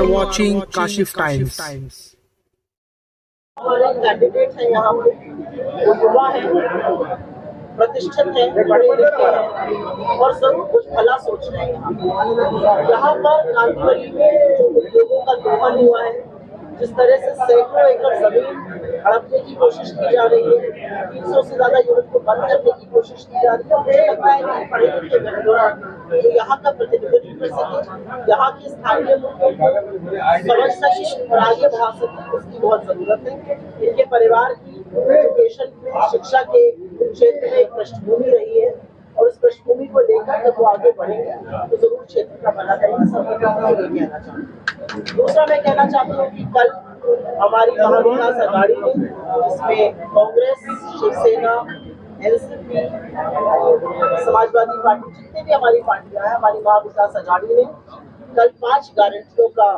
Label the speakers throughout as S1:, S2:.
S1: are watching Kashif Times.
S2: हमारे candidate है यहाँ पे, वो युवा है, प्रतिष्ठित है, पढ़े लिखे हैं और जरूर कुछ भला सोच रहे हैं। यहाँ पर कांदिवली में जो उद्योगों का दोहन हुआ है, जिस तरह से सैकड़ों एकड़ जमीन हड़पने की कोशिश की जा रही है, 300 से ज्यादा यूनिट को बंद करने की कोशिश की जा रही है, मुझे लगता है कि पढ़े लिखे व्यक्ति जो यहाँ का प्रतिनिधित्व कर सके, यहाँ के स्थानीय मुद्दों को समझ सके और आगे बढ़ा सके, उसकी बहुत जरूरत है। इनके परिवार की एजुकेशन में, शिक्षा के क्षेत्र में एक पृष्ठभूमि रही है और इस पृष्ठभूमि को लेकर जब वो आगे बढ़ेंगे तो जरूर क्षेत्र का भला करेंगे। सरकार को ये कहना चाहता हूँ। दूसरा मैं कहना चाहती हूँ कि कल हमारी महाविकास आघाड़ी ने, जिसमें कांग्रेस, शिवसेना, एनसीपी, समाजवादी पार्टी, जितने भी हमारी पार्टियां हैं, हमारी महाविकास आघाड़ी ने कल 5 गारंटियों का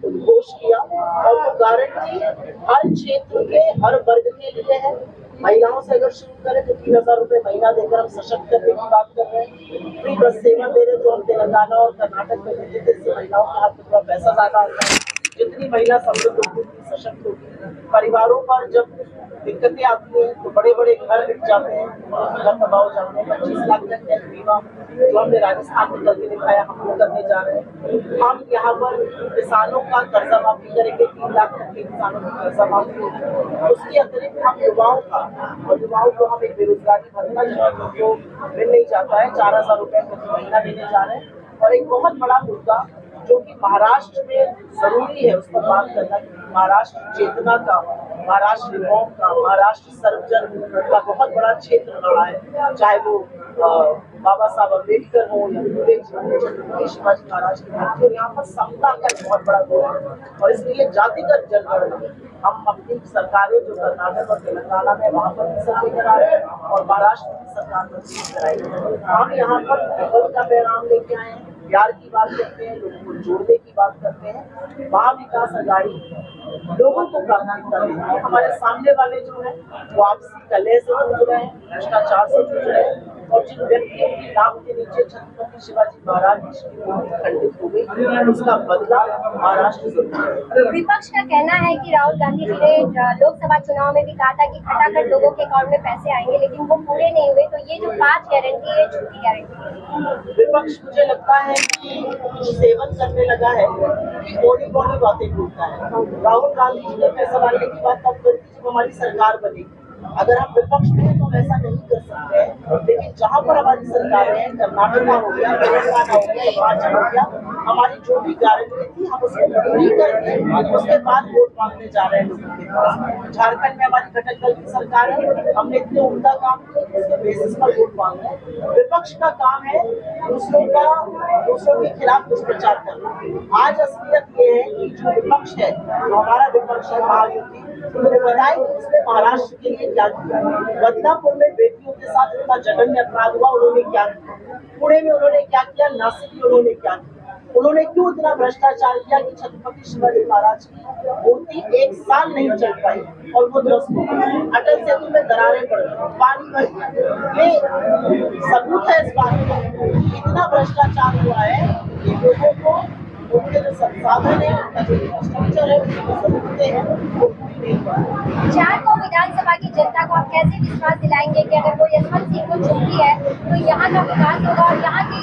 S2: उद्घोष किया और वो गारंटी हर क्षेत्र के हर वर्ग के लिए है। महिलाओं से अगर शुरू करें तो 3000 रुपए महीना देकर हम सशक्त करने की बात कर रहे हैं। फ्री बस सेवा दे रहे, जो हम तेलंगाना और कर्नाटक में देते थे, इससे महिलाओं के हाथ में थोड़ा पैसा ज्यादा आता है। जितनी महिला समृद्ध होगी, सशक्त होगी। परिवारों पर जब दिक्कतें आती हैं तो बड़े बड़े घर बिक जाते हैं, घर तबाह हो जाते हैं। 25 लाख तक का बीमा जो हमने राजस्थान में करके दिखाया, हम वो करने जा रहे हैं। हम यहाँ पर किसानों का कर्जा माफी करेंगे, 3 लाख तक के किसानों की कर्जा माफी होगी। उसके अतिरिक्त हम युवाओं का, और युवाओं को हम एक बेरोजगारी भत्ता जो मिल नहीं जाता है, 4000 रुपए प्रति महीना देने जा रहे हैं। और एक बहुत बड़ा मुद्दा जो कि महाराष्ट्र में जरूरी है उस पर बात करना, महाराष्ट्र चेतना का, महाराष्ट्र रिफॉर्म का, महाराष्ट्र सर्वजन का बहुत बड़ा क्षेत्र रहा है। चाहे वो बाबा साहब अम्बेडकर हो या छत्रपति शिवाजी महाराज की भक्ति, और यहाँ पर समता का एक बहुत बड़ा रोल है। और इसलिए जातिगत जनगणना हम अपनी सरकारें जो कर्नाटक और तेलंगाना में, वहाँ पर सर्वे करा रहे हैं और महाराष्ट्र की सरकार पर कराएंगे। हम यहाँ पर का पैगाम लेके आए हैं, प्यार की बात करते हैं, लोगों को जोड़ने की बात करते हैं। महाविकास आघाड़ी लोगों को प्राथमिकता देती है। हमारे सामने वाले जो है वो आपसी कलह से जूझ रहे हैं, भ्रष्टाचार से जूझ रहे हैं, और जिन व्यक्तियों की नाम के नीचे छत्रपति शिवाजी महाराज की मूर्ति खंडित हो गई, उसका बदला महाराष्ट्र से।
S3: विपक्ष का कहना है कि राहुल गांधी जी ने लोकसभा चुनाव में भी कहा था कि खटाखट लोगों के अकाउंट में पैसे आएंगे, लेकिन वो पूरे नहीं हुए। तो ये जो 5 गारंटी है, झूठी गारंटी है।
S2: विपक्ष मुझे लगता है कि सेवन करने लगा है कि मोदी बातें बोलता है। राहुल गांधी जी ने पैसा डालने की बात तब करी जब हमारी सरकार बनेगी। अगर हम विपक्ष में हैं तो हम ऐसा नहीं कर सकते हैं, लेकिन जहाँ पर हमारी सरकार है, कर्नाटक हो गया, तेलंगाना हो गया, हिमाचल हो गया, हमारी जो भी गारंटी थी हम उसको पूरी करके उसके बाद वोट मांगने जा रहे हैं लोगों के पास। झारखंड में हमारी घटक दल की सरकार है, हमने इतने उम्दा काम किए, उसके बेसिस पर वोट मांगना है। विपक्ष का काम है दूसरों के खिलाफ दुष्प्रचार करना। आज असलियत ये है कि जो विपक्ष है, जो हमारा विपक्ष है महायुति, उन्होंने बताया कि उसने महाराष्ट्र के लिए क्या किया। बदलापुर में बेटियों के साथ इतना जघन्य अपराध हुआ, उन्होंने क्या किया। पुणे में उन्होंने क्या किया, नासिक में उन्होंने क्या किया। उन्होंने क्यों इतना भ्रष्टाचार किया कि छत्रपति शिवाजी महाराज की मूर्ति 1 साल नहीं चल पाई और वो ध्वस्त हो गई। अटल सेतु में दरारें पड़ गई, पानी भर गया। ये सबूत है इस बात का। इतना भ्रष्टाचार हुआ है कि लोगों को उनके जो संसाधन है, उनका जो इंफ्रास्ट्रक्चर है, उनकी जरूरतें हैं, वो पूरी नहीं हुआ है।
S3: झारखंड विधानसभा की जनता को आप कैसे विश्वास दिलाएंगे कि अगर वो यशवंत सिंह को चुनती है तो यहाँ का विकास होगा और यहाँ की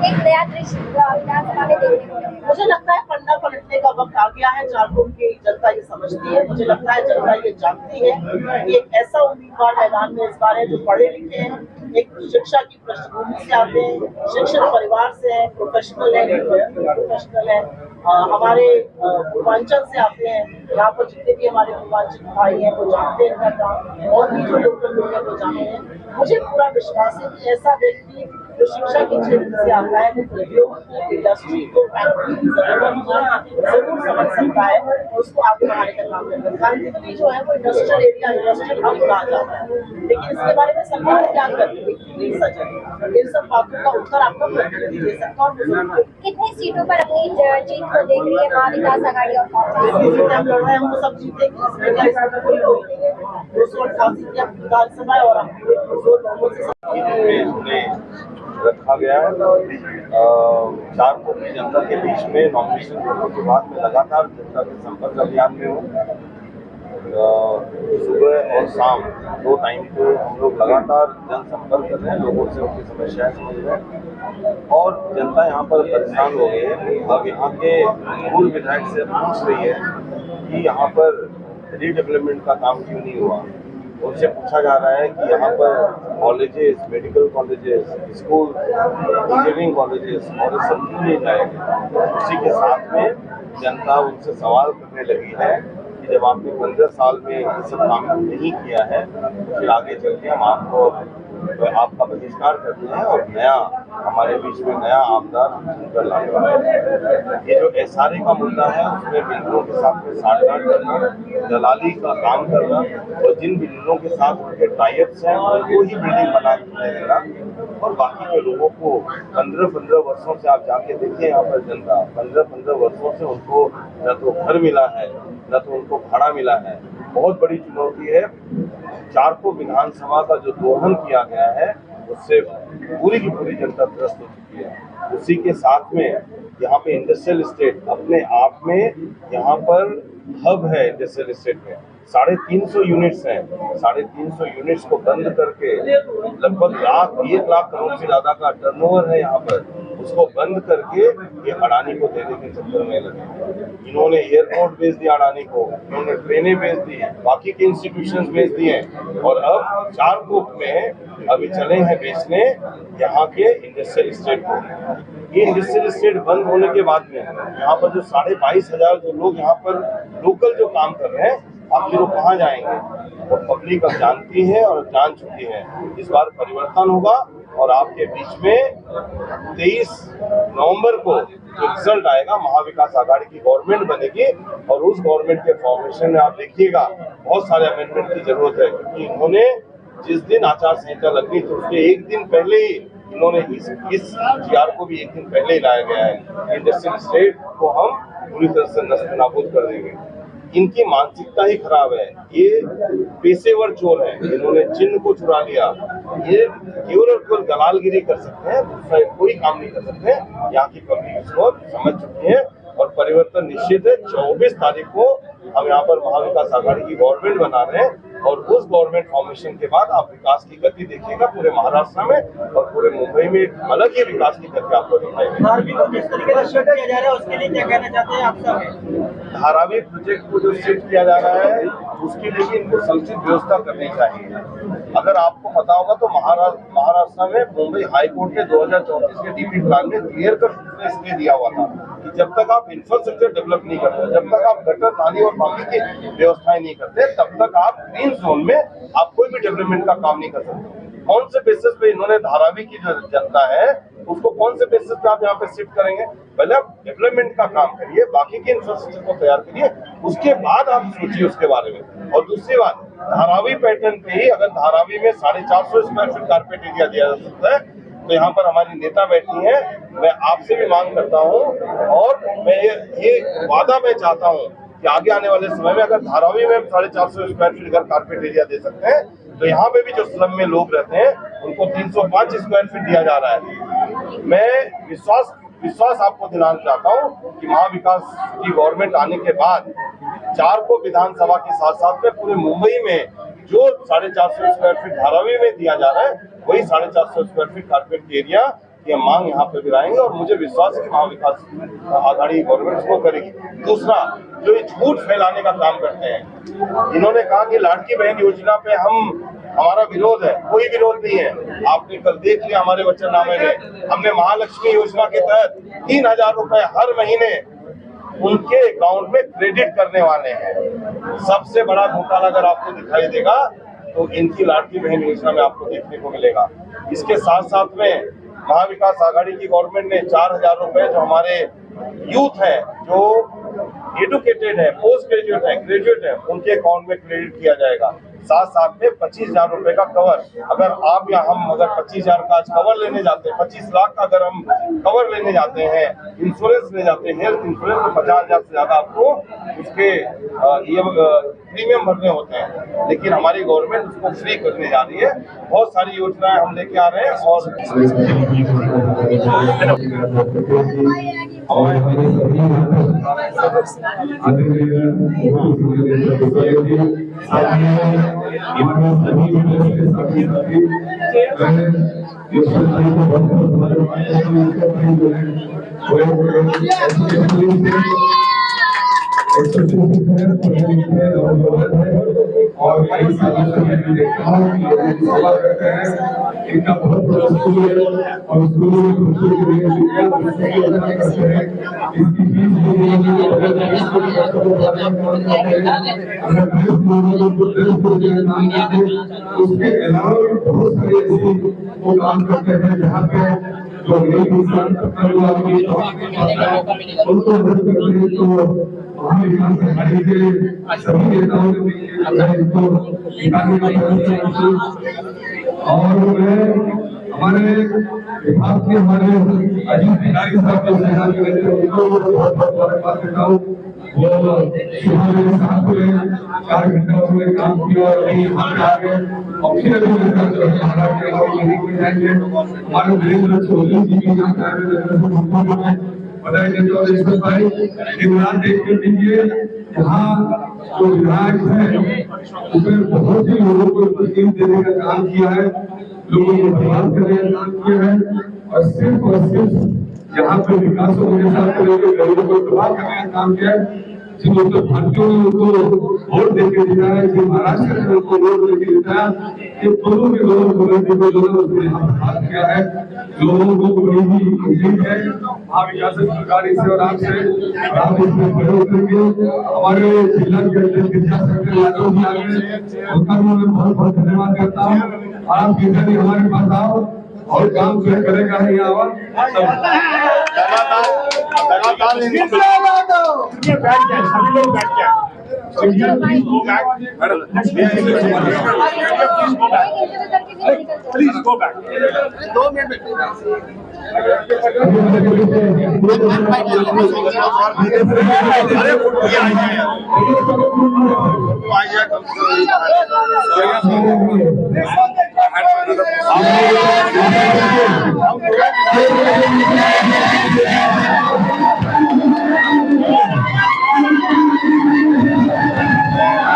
S3: एक नया दृश्य विधानसभा में देखने को मिलेगा?
S2: मुझे लगता है पन्ना पलटने का वक्त आ गया है। झारखंड की जनता ये समझती है, मुझे लगता है जनता ये जानती है कि एक ऐसा उम्मीदवार मैदान में इस बार है जो पढ़े लिखे हैं, एक शिक्षा की पृष्ठभूमि से आते हैं, शिक्षित परिवार से है, प्रोफेशनल है, हमारे पूर्वांचल से आते हैं। यहाँ पर जितने भी हमारे पूर्वांचल भाई हैं वो जानते हैं इनका काम, और भी जो लोकल लोग हैं वो जानते हैं। मुझे पूरा विश्वास है कि ऐसा व्यक्ति जो शिक्षा के क्षेत्र से आता है, वो उद्योग को, इंडस्ट्री को, फैक्ट्री की जरूरत को जरूर समझ सकता है और उसको आगे बढ़ाने का काम करता है। कांदिवली जो है वो इंडस्ट्रियल एरिया, इंडस्ट्रियल हब कहा जाता है, लेकिन इसके बारे में सरकार क्या करती है, इन सब बातों का उत्तर आपको प्रतिनिधि दे सकता है।
S3: कितनी सीटों पर अपनी जीत को देख रही है महाविकास आघाड़ी और कांग्रेस?
S2: हम लड़ रहे हैं, हम सब जीतेंगे, इसमें क्या इसमें कोई रोक नहीं है। 288 की विधानसभा और हम पूरे जोर से
S4: रखा गया है। 4 को की जनता के बीच में नॉमिनेशन करने के बाद मैं लगातार जनता के संपर्क अभियान में हूँ। सुबह और शाम 2 टाइम पे हम लोग लगातार जनसंपर्क कर रहे हैं, लोगों से उनकी समस्याएं समझ रहे हैं और जनता यहाँ पर परेशान हो गई है। अब यहाँ के पूर्व विधायक से पूछ रही है कि यहाँ पर रीडेवलपमेंट का काम क्यों नहीं हुआ। उनसे पूछा जा रहा है कि यहाँ पर colleges, medical colleges, school, engineering colleges और सब क्यों नहीं जाएंगे। उसी के साथ में जनता उनसे सवाल करने लगी है कि जब आपने 15 साल में ये सब काम नहीं किया है तो फिर आगे चल के हम आपका बहिष्कार करते हैं और नया हमारे बीच में नया आमदार चुनकर लाने वाले हैं। ये जो SRA का मुद्दा है उसमें बिल्डरों के साथ में साठगांठ करना, दलाली का काम करना और जिन बिल्डरों के साथ उनके टाइप्स हैं उनको ही बिल्डिंग बना देना और बाकी के लोगों को 15-15 वर्षों से आप जाके देखिए यहाँ पर जनता 15-15 वर्षों से उनको न तो घर मिला है न तो उनको भाड़ा मिला है। बहुत बड़ी चुनौती है। 4 को विधानसभा का जो दोहन किया गया है उससे पूरी की पूरी जनता त्रस्त हो चुकी है। उसी के साथ में यहाँ पे इंडस्ट्रियल एस्टेट अपने आप में यहाँ पर हब है। इंडस्ट्रियल एस्टेट में 350 यूनिट्स हैं। 350 यूनिट्स को बंद करके लगभग 1 लाख करोड़ से ज्यादा का टर्नओवर है यहाँ पर, उसको बंद करके ये अडानी को देने के चक्कर में लगे। इन्होंने एयरपोर्ट बेच दिया अडानी को, इन्होंने ट्रेनें बेच दी हैं, बाकी के इंस्टीट्यूशंस बेच दिए और अब 4 ग्रुप में अभी चले हैं बेचने यहाँ के इंडस्ट्रियल एस्टेट को। ये इंडस्ट्रियल एस्टेट बंद होने के बाद में यहाँ पर जो 22,500 जो लोग यहाँ पर लोकल जो काम कर रहे हैं आखिर वो कहाँ जाएंगे। और पब्लिक अब जानती है और जान चुकी है। इस बार परिवर्तन होगा और आपके बीच में 23 नवंबर को जो रिजल्ट आएगा महाविकास आघाड़ी की गवर्नमेंट बनेगी और उस गवर्नमेंट के फॉर्मेशन में आप देखिएगा बहुत सारे अमेंडमेंट की जरूरत है, क्योंकि इन्होंने जिस दिन आचार संहिता लगनी थी उसके 1 दिन पहले ही इन्होंने इस GR को भी 1 दिन पहले ही लाया गया है। इंडस्ट्रियल एस्टेट को हम पूरी तरह से नष्ट नाबूद कर देंगे। इनकी मानसिकता ही खराब है। ये पेशेवर चोर है, इन्होंने चिन्ह को चुरा लिया। ये केवल और केवल दलालगिरी कर सकते हैं, दूसरा कोई काम नहीं कर सकते। यहाँ की पब्लिक इसको समझ चुकी है और परिवर्तन निश्चित है। 24 तारीख को हम यहाँ पर महाविकास आघाड़ी की गवर्नमेंट बना रहे हैं और उस गवर्नमेंट फॉर्मेशन के बाद आप विकास की गति देखिएगा पूरे महाराष्ट्र में और पूरे मुंबई में एक अलग ही विकास की गति आपको दिखाएगी।
S2: धारावी को जिस तरीके से शिफ्ट किया जा रहा है उसके लिए क्या कहना चाहते हैं आप सब?
S4: धारावी प्रोजेक्ट को जो शिफ्ट किया जा रहा है उसके लिए भी इनको समुचित व्यवस्था करनी चाहिए। अगर आपको पता होगा तो महाराष्ट्र में मुंबई हाई कोर्ट ने 2034 के DP प्लान में क्लियर कट इसलिए दिया हुआ था कि जब तक आप इंफ्रास्ट्रक्चर डेवलप नहीं करते, जब तक आप गटर, नाली और बाकी की व्यवस्थाएं नहीं करते, तब तक आप ग्रीन जोन में आप कोई भी डेवलपमेंट का काम नहीं कर सकते। कौन से बेसिस पे इन्होंने धारावी की जो जनता है उसको कौन से बेसिस पे आप यहाँ पे शिफ्ट करेंगे? पहले आप डेवलपमेंट का काम करिए, बाकी के इंफ्रास्ट्रक्चर को तैयार करिए, उसके बाद आप सोचिए उसके बारे में। और दूसरी बात, धारावी पैटर्न पे ही अगर धारावी में 450 स्क्वायर फीट कारपेट एरिया दिया जा सकता है तो यहाँ पर हमारी नेता बैठी है, मैं आपसे भी मांग करता हूँ और मैं ये वादा मैं चाहता हूँ कि आगे आने वाले समय में अगर धारावी में 450 स्क्वायर फीट अगर कारपेट एरिया दे सकते हैं तो यहाँ पे भी जो स्लम में लोग रहते हैं उनको 305 स्क्वायर फीट दिया जा रहा है। मैं विश्वास आपको दिलाना चाहता हूँ कि महाविकास की गवर्नमेंट आने के बाद 4 को विधानसभा के साथ साथ में पूरे मुंबई में जो 450 स्क्वायर फीट धारावी में दिया जा रहा है वही 450 स्क्वायर फीट कारपेट एरिया की मांग यहाँ पे भी लाएंगे और मुझे विश्वास है कि महाविकास आघाड़ी गवर्नमेंट इसको करेगी। दूसरा, जो ये झूठ फैलाने का काम करते हैं, इन्होंने कहा कि लाडकी बहन योजना पे हमारा विरोध है। कोई विरोध नहीं है। आपने कल देख लिया हमारे वचननामे में, हमने महालक्ष्मी योजना के तहत 3,000 रुपए हर महीने उनके अकाउंट में क्रेडिट करने वाले हैं। सबसे बड़ा घोटाला अगर आपको दिखाई देगा तो इनकी लाडकी बहन योजना में आपको देखने को मिलेगा। इसके साथ साथ में महाविकास आघाड़ी की गवर्नमेंट ने 4,000 रुपए जो हमारे यूथ है, जो एडुकेटेड है, पोस्ट ग्रेजुएट है, ग्रेजुएट है, उनके अकाउंट में क्रेडिट किया जाएगा।
S5: 7 साल में 25,000 रुपए का कवर। अगर आप या हम अगर 25,000 का आज कवर लेने जाते हैं, 25 लाख का अगर हम कवर लेने जाते हैं, इंश्योरेंस ले जाते हैं, हेल्थ इंश्योरेंस, तो 50,000 से ज्यादा आपको उसके ये प्रीमियम भरने होते हैं। लेकिन हमारी गवर्नमेंट उसको फ्री करने जा रही है। बहुत सारी योजनाएं हम लेके आ रहे हैं और
S6: और कई सालों से मैंने देखा हूँ कि लोग सेवा करते हैं। इनका बहुत बड़ा स्कूल है और स्कूल में बच्चों के लिए शिक्षा करते हैं। इसकी फीस उसके अलावा भी बहुत सारे ऐसे वो काम करते हैं जहाँ पे जो एक इंसान उनको मदद करते हैं। तो महाविकास अघाड़ी के सभी नेताओं ने इसको दिखाने का प्रयास और मैं हमारे विभाग के हमारे अजीत बिहारी साहब को उनको बहुत धन्यवाद देता हूँ। वो सुबह मेरे साथ हुए 4 घंटा उन्होंने काम किया और अभी यहाँ पे आ गए और फिर अभी मेरे साथ जो है महाराष्ट्र के यही को जाएंगे। हमारे वीरेंद्र चौधरी जी भी यहाँ पे आए बधाई देते और इसमें भाई दिन-रात देखते दीजिए यहाँ जो विधायक है उसने बहुत ही लोगों को स्कीम देने का काम किया है, लोगों को बर्बाद करने का काम किया है और सिर्फ यहाँ पे विकास के साथ गरीबों को तबाह करने का काम किया है। जिन उत्तर भारतीयों ने उनको वोट देके दिखाया है, जिन महाराष्ट्र ने उनको वोट देके दिखाया, ये दोनों के दोनों मुख्यमंत्री को दोनों उसने यहाँ बात किया है। लोगों को बड़ी ही उम्मीद है महाविकास अघाड़ी से और आपसे आप इसमें खड़े उतरेंगे। हमारे जिला के अध्यक्ष शिक्षा सेक्रेटरी यादव जी आ गए, उनका भी मैं बहुत बहुत धन्यवाद करता हूँ। आप किसी भी हमारे पास आओ और काम जो करेगा है यहाँ
S3: प्लीज गो बैक 2 मिनट
S6: अरे